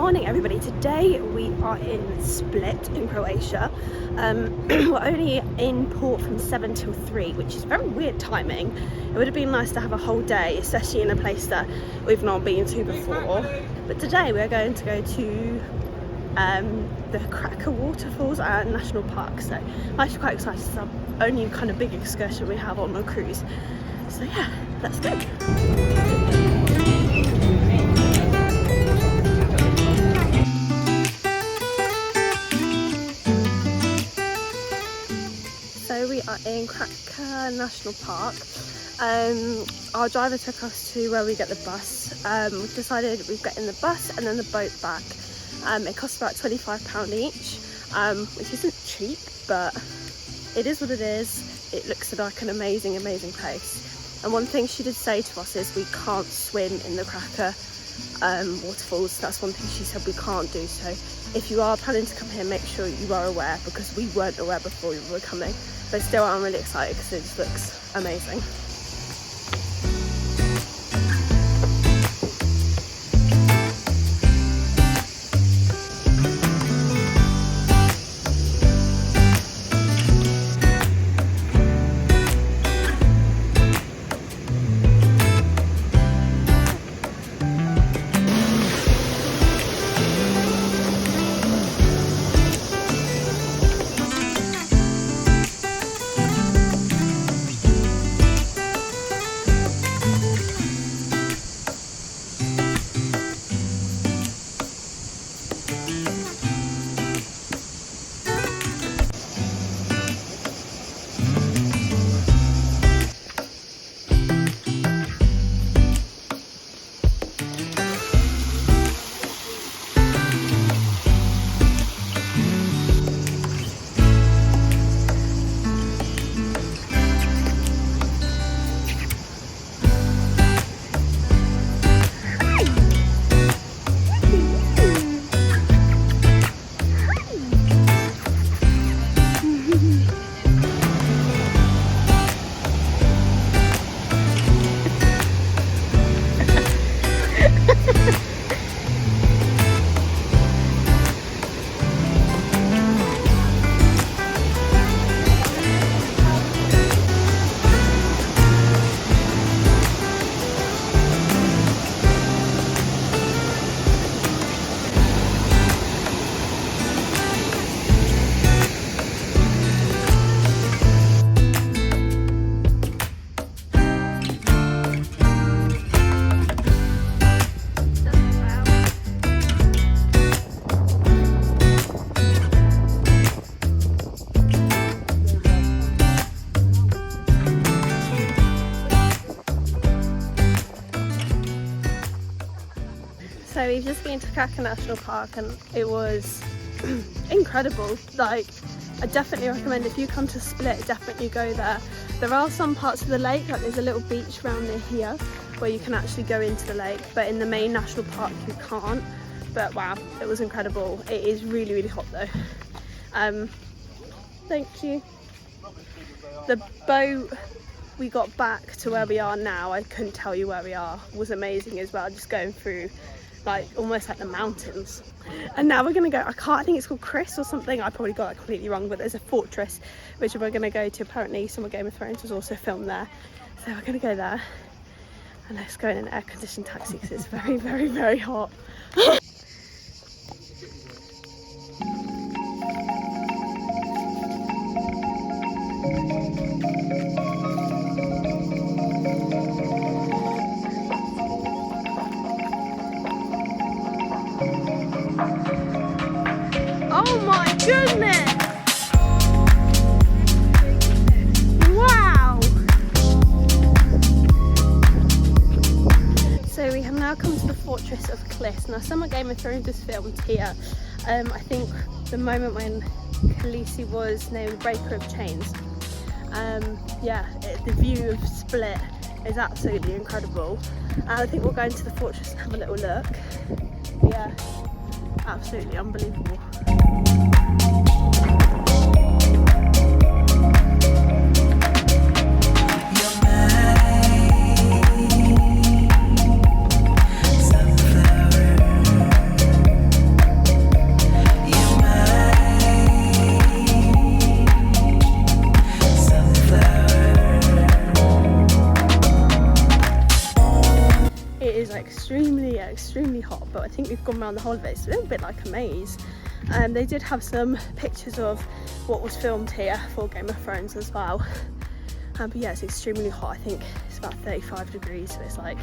morning everybody. Today we are in Split in Croatia. We're only in port from 7 till 3, which is very weird timing. It would have been nice to have a whole day, especially in a place that we've not been to before. But today we're going to go to the KRKA Waterfalls and National Park, so I'm actually quite excited. It's the only kind of big excursion we have on a cruise. So yeah, let's go. So we are in KRKA National Park. Our driver took us to where we get the bus. We've decided we've got in the bus and then the boat back. It costs about £25 each, which isn't cheap, but it is what it is. It looks like an amazing place. And one thing she did say to us is we can't swim in the KRKA waterfalls. That's one thing she said we can't do. So if you are planning to come here, make sure you are aware, because we weren't aware before we were coming. But still, I'm really excited because it just looks amazing. So we've just been to KRKA National Park and it was incredible. Like, I definitely recommend if you come to Split, definitely go there. There are some parts of the lake, like there's a little beach around near here where you can actually go into the lake, but in the main national park you can't. But wow, it was incredible. It is really hot though. Thank you. The boat we got back to where we are now, I couldn't tell you where we are, was amazing as well, just going through like almost like the mountains. And now we're gonna go, I think it's called KLIS or something, I probably got that completely wrong, but there's a fortress which we're gonna go to. Apparently some of Game of Thrones was also filmed there, so we're gonna go there and let's go in an air-conditioned taxi because it's very hot. Oh my goodness! Wow! So we have now come to the fortress of KLIS. Now some of Game of Thrones was filmed here. I think the moment when Khaleesi was named Breaker of Chains. Yeah, the view of Split is absolutely incredible. I think we'll go into the fortress and have a little look. Yeah, absolutely unbelievable. extremely hot, but I think we've gone around the whole of it. It's a little bit like a maze. They did have some pictures of what was filmed here for Game of Thrones as well. But yeah, it's extremely hot. I think it's about 35 degrees, so it's like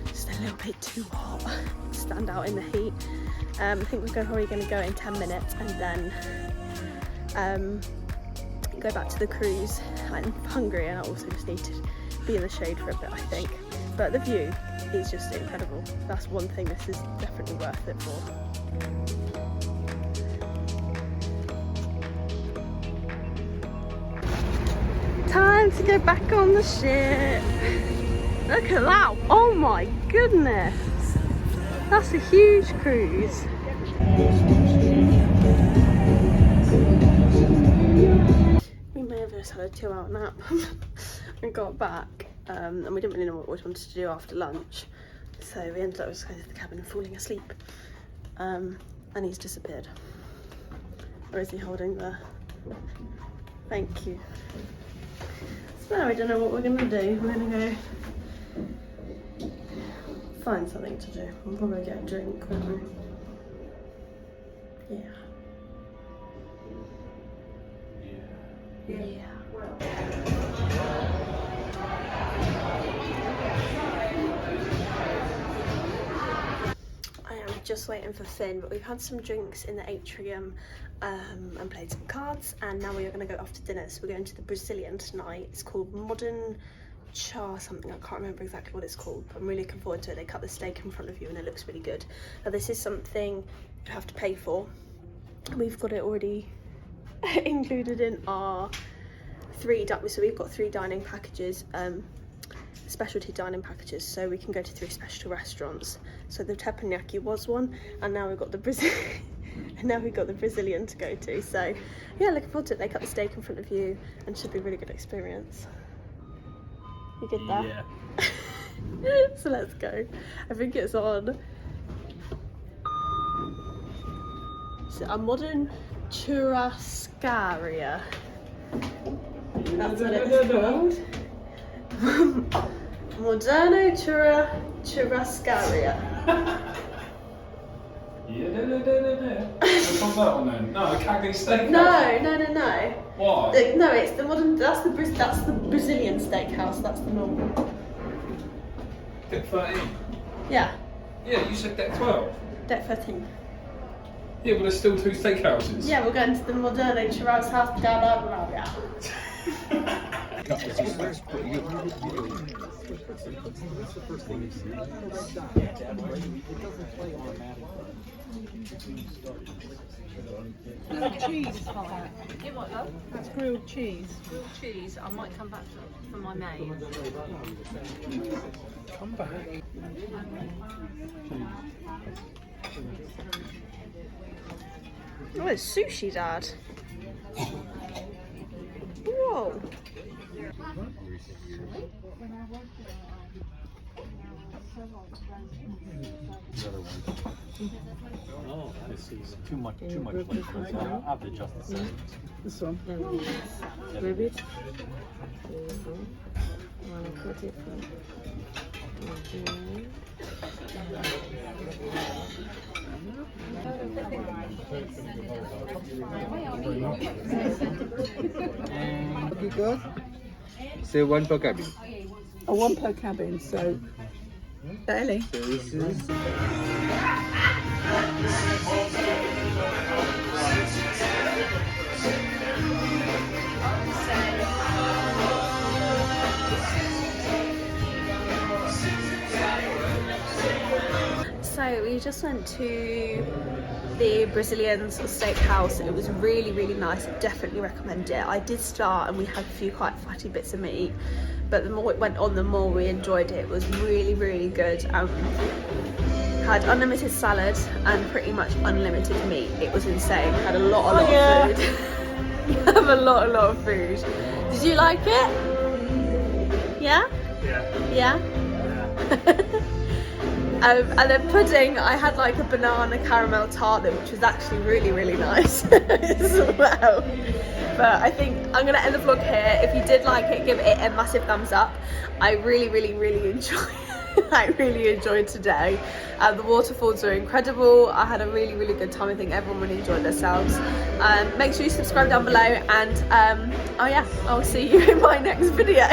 just a little bit too hot to stand out in the heat. I think we're probably going to go in 10 minutes and then go back to the cruise. I'm hungry and I also just need to be in the shade for a bit, I think. But the view is just incredible. That's one thing this is definitely worth it for. Time to go back on the ship. Look at that. Oh my goodness. That's a huge cruise. We may have just had a 2-hour nap and got back, and we didn't really know what we wanted to do after lunch, so we ended up just going to the cabin and falling asleep, and he's disappeared. Or is he holding the... Thank you. So I don't know what we're going to do. We're going to go find something to do. We'll probably get a drink, won't we? Yeah. Yeah. I am just waiting for Finn, but we've had some drinks in the atrium and played some cards, and now we are going to go off to dinner. So we're going to the Brazilian tonight. It's called Moderno Churrascaria something. I can't remember exactly what it's called, but I'm really looking forward to it. They cut the steak in front of you and it looks really good. Now this is something you have to pay for. We've got it already included in our so we've got 3 dining packages, specialty dining packages, so we can go to 3 special restaurants. So the teppanyaki was one, and now we've got the Brazilian to go to. So yeah, looking forward to it. They cut the steak in front of you and it should be a really good experience. You good there? Yeah. So let's go. I think it's on. So a Moderno Churrascaria. That's what it's called. Moderno Churrascaria. Yeah, what's that one then? No, the KRKA steakhouse. No. Why? No, it's the modern. That's the Brazilian steakhouse. That's the normal. Deck 13. Yeah. Yeah, you said deck 12. Deck 13. Yeah, but there's still 2 steakhouses. Yeah, we're going to the Moderno Churrascaria. Grilled cheese is fine. You what, love? That's grilled cheese. Grilled cheese. I might come back for my main. Come back. Oh, it's sushi, Dad. Whoa. Oh, this is too much flavor. I'll have to adjust the settings. This one. Maybe. You good? Say 1 per cabin. Oh, 1 per cabin, so... Ellie? So this is... So we just went to the Brazilian steakhouse and it was really, really nice. I definitely recommend it. I did start and we had a few quite fatty bits of meat, but the more it went on, the more we enjoyed it. It was really, really good. Had unlimited salad and pretty much unlimited meat. It was insane. Had a lot of food. You have a lot of food. Did you like it? Yeah? Yeah? And then pudding, I had like a banana caramel tart, which was actually really, really nice as well. But I think I'm going to end the vlog here. If you did like it, give it a massive thumbs up. I really, really, really enjoyed it. I really enjoyed today. The waterfalls are incredible. I had a really good time. I think everyone really enjoyed themselves. Make sure you subscribe down below, and oh yeah, I'll see you in my next video.